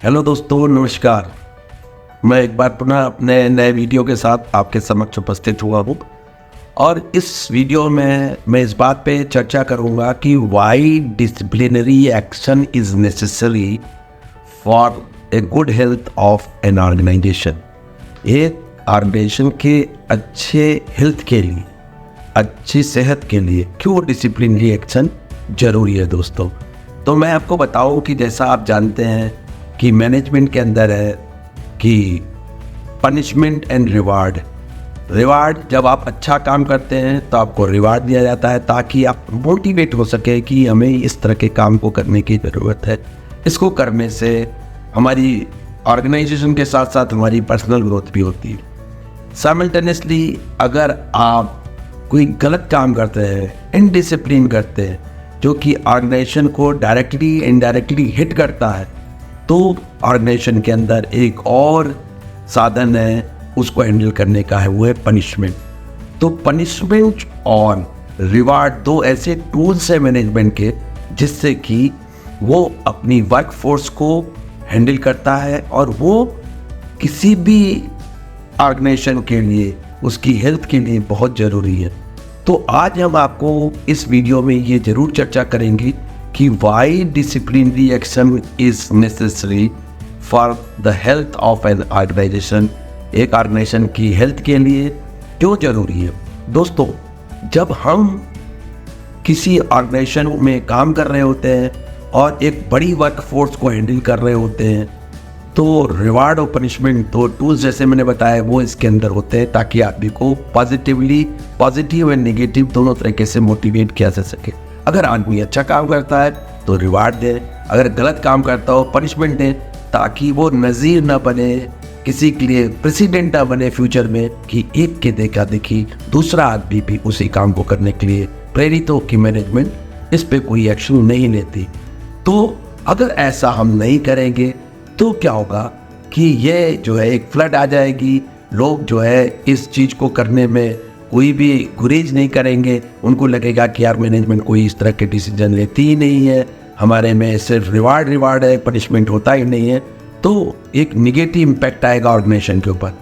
Hello दोस्तों, नमस्कार। मैं एक बार पुनः अपने नए वीडियो के साथ आपके समक्ष उपस्थित हुआ हूँ और इस वीडियो में मैं इस बात पे चर्चा करूँगा कि why disciplinary action is necessary for a good health of an organization. एक ऑर्गेनाइजेशन के अच्छे हेल्थ के लिए, अच्छी सेहत के लिए क्यों डिसिप्लिनरी एक्शन ज़रूरी है दोस्तों। तो मैं आपको बताऊँ कि जैसा आप जानते हैं कि मैनेजमेंट के अंदर है कि पनिशमेंट एंड रिवार्ड जब आप अच्छा काम करते हैं तो आपको रिवार्ड दिया जाता है ताकि आप मोटिवेट हो सके कि हमें इस तरह के काम को करने की ज़रूरत है। इसको करने से हमारी ऑर्गेनाइजेशन के साथ साथ हमारी पर्सनल ग्रोथ भी होती है। साइमल्टेनियसली अगर आप कोई गलत काम करते हैं, इनडिसिप्लिन करते हैं, जो कि ऑर्गेनाइजेशन को डायरेक्टली इनडायरेक्टली हिट करता है, तो ऑर्गेनाइजेशन के अंदर एक और साधन है उसको हैंडल करने का है, वो है पनिशमेंट। तो पनिशमेंट और रिवार्ड दो ऐसे टूल्स हैं मैनेजमेंट के जिससे कि वो अपनी वर्क फोर्स को हैंडल करता है और वो किसी भी ऑर्गेनाइजेशन के लिए, उसकी हेल्थ के लिए बहुत ज़रूरी है। तो आज हम आपको इस वीडियो में ये ज़रूर चर्चा करेंगे कि why disciplinary action is necessary for the health of an organization. एक ऑर्गेनाइजेशन की हेल्थ के लिए क्यों ज़रूरी है दोस्तों। जब हम किसी ऑर्गेनाइजेशन में काम कर रहे होते हैं और एक बड़ी वर्क फोर्स को हैंडल कर रहे होते हैं, तो रिवार्ड और पनिशमेंट दो टूल्स जैसे मैंने बताया वो इसके अंदर होते हैं ताकि आदमी को पॉजिटिव एंड नेगेटिव दोनों तरीके से मोटिवेट किया जा सके। अगर आदमी अच्छा काम करता है तो रिवार्ड दें, अगर गलत काम करता हो पनिशमेंट दें, ताकि वो नज़ीर ना बने, किसी के लिए प्रेसिडेंट ना बने फ्यूचर में कि एक के देखा देखी दूसरा आदमी भी उसी काम को करने के लिए प्रेरित हो कि मैनेजमेंट इस पे कोई एक्शन नहीं लेती। तो अगर ऐसा हम नहीं करेंगे तो क्या होगा कि ये जो है एक फ्लड आ जाएगी। लोग जो है इस चीज़ को करने में कोई भी गुरेज नहीं करेंगे। उनको लगेगा कि यार मैनेजमेंट कोई इस तरह के डिसीजन लेती ही नहीं है, हमारे में सिर्फ रिवार्ड है, पनिशमेंट होता ही नहीं है। तो एक निगेटिव इम्पैक्ट आएगा ऑर्गेनाइजेशन के ऊपर।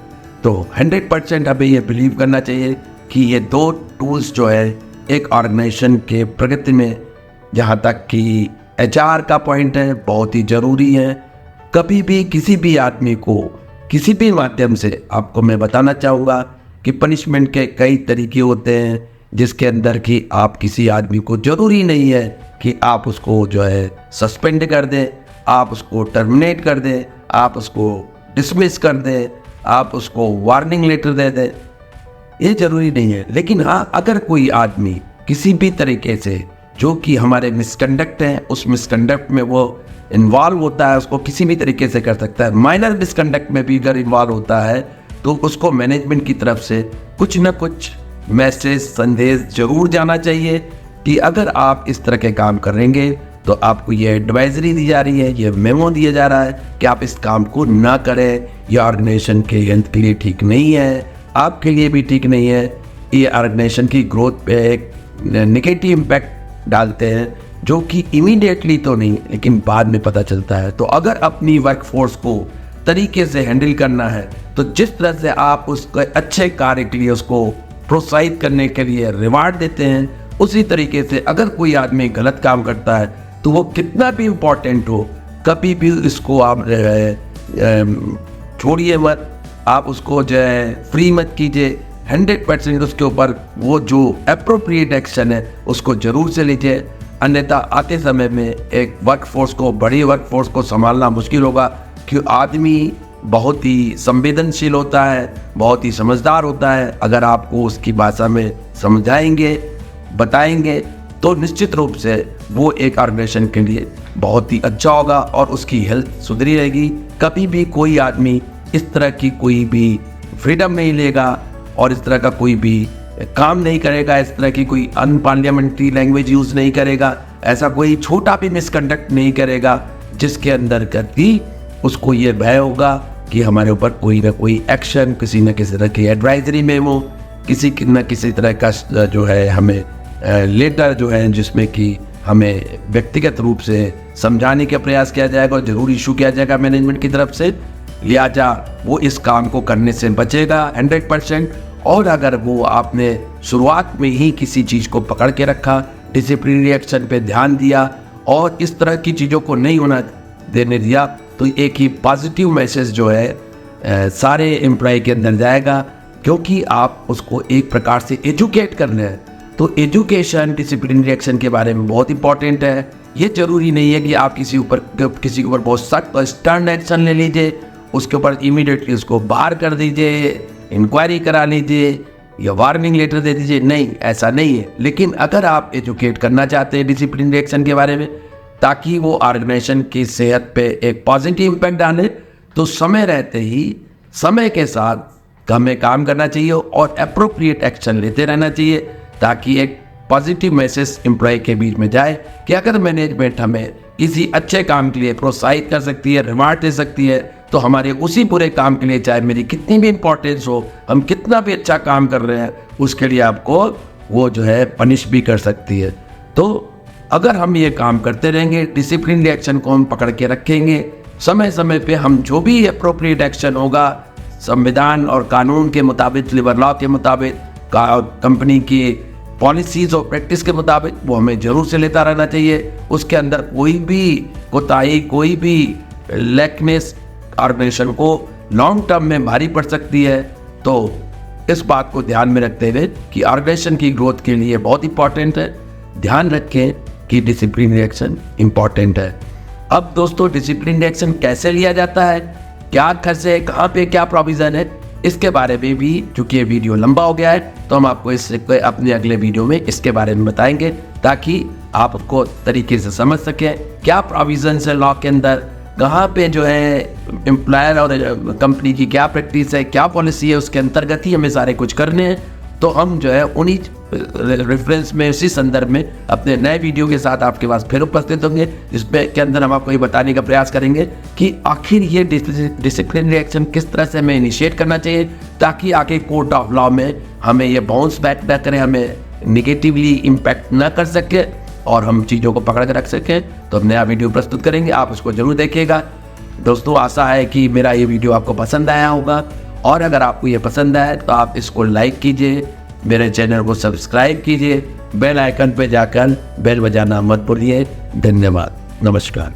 तो 100% हमें ये बिलीव करना चाहिए कि ये दो टूल्स जो है एक ऑर्गेनाइजेशन के प्रगति में, जहाँ तक कि HR का पॉइंट है, बहुत ही ज़रूरी है। कभी भी किसी भी आदमी को किसी भी माध्यम से आपको मैं बताना चाहूँगा कि पनिशमेंट के कई तरीके होते हैं जिसके अंदर कि आप किसी आदमी को ज़रूरी नहीं है कि आप उसको जो है सस्पेंड कर दें, आप उसको टर्मिनेट कर दें, आप उसको डिसमिस कर दें, आप उसको वार्निंग लेटर दे दें, ये ज़रूरी नहीं है। लेकिन हाँ, अगर कोई आदमी किसी भी तरीके से जो कि हमारे मिसकंडक्ट हैं, उस मिसकंडक्ट में वो इन्वॉल्व होता है, उसको किसी भी तरीके से कर सकता है। माइनर मिसकंडक्ट में भी अगर इन्वॉल्व होता है तो उसको मैनेजमेंट की तरफ से कुछ ना कुछ मैसेज, संदेश जरूर जाना चाहिए कि अगर आप इस तरह के काम करेंगे तो आपको ये एडवाइजरी दी जा रही है, ये मेमो दिया जा रहा है कि आप इस काम को ना करें। ये ऑर्गेनाइजेशन के हेल्थ के लिए ठीक नहीं है, आपके लिए भी ठीक नहीं है। ये ऑर्गेनाइजेशन की ग्रोथ पे एक नेगेटिव इम्पैक्ट डालते हैं जो कि इमीडिएटली तो नहीं लेकिन बाद में पता चलता है। तो अगर अपनी वर्क फोर्स को तरीके से हैंडल करना है तो जिस तरह से आप उसके अच्छे कार्य के लिए उसको प्रोत्साहित करने के लिए रिवार्ड देते हैं, उसी तरीके से अगर कोई आदमी गलत काम करता है तो वो कितना भी इम्पोर्टेंट हो, कभी भी इसको आप छोड़िए मत, आप उसको जो है फ्री मत कीजिए। 100% उसके ऊपर वो जो एप्रोप्रिएट एक्शन है उसको जरूर से लीजिए, अन्यथा आते समय में एक वर्कफोर्स को, बड़ी वर्कफोर्स को संभालना मुश्किल होगा। कि आदमी बहुत ही संवेदनशील होता है, बहुत ही समझदार होता है। अगर आपको उसकी भाषा में समझाएंगे, बताएंगे तो निश्चित रूप से वो एक ऑर्गेनाइजेशन के लिए बहुत ही अच्छा होगा और उसकी हेल्थ सुधरी रहेगी। कभी भी कोई आदमी इस तरह की कोई भी फ्रीडम नहीं लेगा और इस तरह का कोई भी काम नहीं करेगा, इस तरह की कोई अनपार्लियामेंट्री लैंग्वेज यूज़ नहीं करेगा, ऐसा कोई छोटा भी मिसकंडक्ट नहीं करेगा जिसके अंदर कभी उसको ये भय होगा कि हमारे ऊपर कोई ना कोई एक्शन, किसी न किसी तरह की एडवाइजरी मेमो, किसी न किसी तरह का जो है हमें लेटर जो है जिसमें कि हमें व्यक्तिगत रूप से समझाने का प्रयास किया जाएगा और ज़रूर इशू किया जाएगा मैनेजमेंट की तरफ से। लिहाजा वो इस काम को करने से बचेगा 100%। और अगर वो आपने शुरुआत में ही किसी चीज़ को पकड़ के रखा, डिसिप्लिनरी एक्शन पे ध्यान दिया और इस तरह की चीज़ों को नहीं होना देने दिया, तो एक ही पॉजिटिव मैसेज जो है सारे एम्प्लॉय के अंदर जाएगा, क्योंकि आप उसको एक प्रकार से एजुकेट कर रहे हैं। तो एजुकेशन डिसिप्लिनरी एक्शन के बारे में बहुत इंपॉर्टेंट है। ये जरूरी नहीं है कि आप किसी के ऊपर बहुत सख्त और स्टर्न एक्शन ले लीजिए, उसके ऊपर इमीडिएटली उसको बाहर कर दीजिए, इंक्वायरी करा लीजिए या वार्निंग लेटर दे दीजिए। नहीं, ऐसा नहीं है। लेकिन अगर आप एजुकेट करना चाहते हैं डिसिप्लिनरी एक्शन के बारे में, ताकि वो ऑर्गेनाइजेशन की सेहत पे एक पॉजिटिव इम्पैक्ट डाले, तो समय रहते ही समय के साथ हमें काम करना चाहिए और अप्रोप्रिएट एक्शन लेते रहना चाहिए, ताकि एक पॉजिटिव मैसेज एम्प्लॉय के बीच में जाए कि अगर मैनेजमेंट हमें किसी अच्छे काम के लिए प्रोत्साहित कर सकती है, रिवार्ड दे सकती है, तो हमारे उसी पूरे काम के लिए, चाहे मेरी कितनी भी इंपॉर्टेंस हो, हम कितना भी अच्छा काम कर रहे हैं, उसके लिए आपको वो जो है पनिश भी कर सकती है। तो अगर हम ये काम करते रहेंगे, डिसिप्लिन एक्शन को हम पकड़ के रखेंगे, समय समय पे हम जो भी अप्रोप्रिएट एक्शन होगा संविधान और कानून के मुताबिक, लेबर लॉ के मुताबिक, कंपनी की पॉलिसीज और प्रैक्टिस के मुताबिक, वो हमें जरूर से लेता रहना चाहिए। उसके अंदर कोई भी कोताही, कोई भी लैकनेस ऑर्गेनाइजेशन को लॉन्ग टर्म में भारी पड़ सकती है। तो इस बात को ध्यान में रखते हुए कि ऑर्गेनाइजेशन की ग्रोथ के लिए बहुत इंपॉर्टेंट है, ध्यान रखें कि डिसिप्लिनरी एक्शन इंपॉर्टेंट है। अब दोस्तों, डिसिप्लिनरी एक्शन कैसे लिया जाता है, क्या खर्च है, कहाँ पे क्या प्रोविजन है, इसके बारे में भी, चूंकि ये वीडियो लंबा हो गया है, तो हम आपको इससे अपने अगले वीडियो में इसके बारे में बताएंगे, ताकि आप उसको तरीके से समझ सकें क्या प्रोविजन है लॉ के अंदर, कहाँ पे जो है एम्प्लॉयर और कंपनी की क्या प्रैक्टिस है, क्या पॉलिसी है, उसके अंतर्गत ही हमें सारे कुछ करने हैं। तो हम जो है उन्हीं रेफरेंस में, उसी संदर्भ में अपने नए वीडियो के साथ आपके पास फिर उपस्थित होंगे, जिसमें के अंदर हम आपको ये बताने का प्रयास करेंगे कि आखिर ये डिसिप्लिनरी एक्शन किस तरह से हमें इनिशिएट करना चाहिए, ताकि आगे कोर्ट ऑफ लॉ में हमें ये बाउंस बैक न करें, हमें निगेटिवली इम्पैक्ट न कर सके और हम चीज़ों को पकड़ कर रख सकें। तो हम नया वीडियो प्रस्तुत करेंगे, आप उसको जरूर देखिएगा। दोस्तों, आशा है कि मेरा ये वीडियो आपको पसंद आया होगा, और अगर आपको ये पसंद आए तो आप इसको लाइक कीजिए, मेरे चैनल को सब्सक्राइब कीजिए, बेल आइकन पे जाकर बेल बजाना मत भूलिए। धन्यवाद, नमस्कार।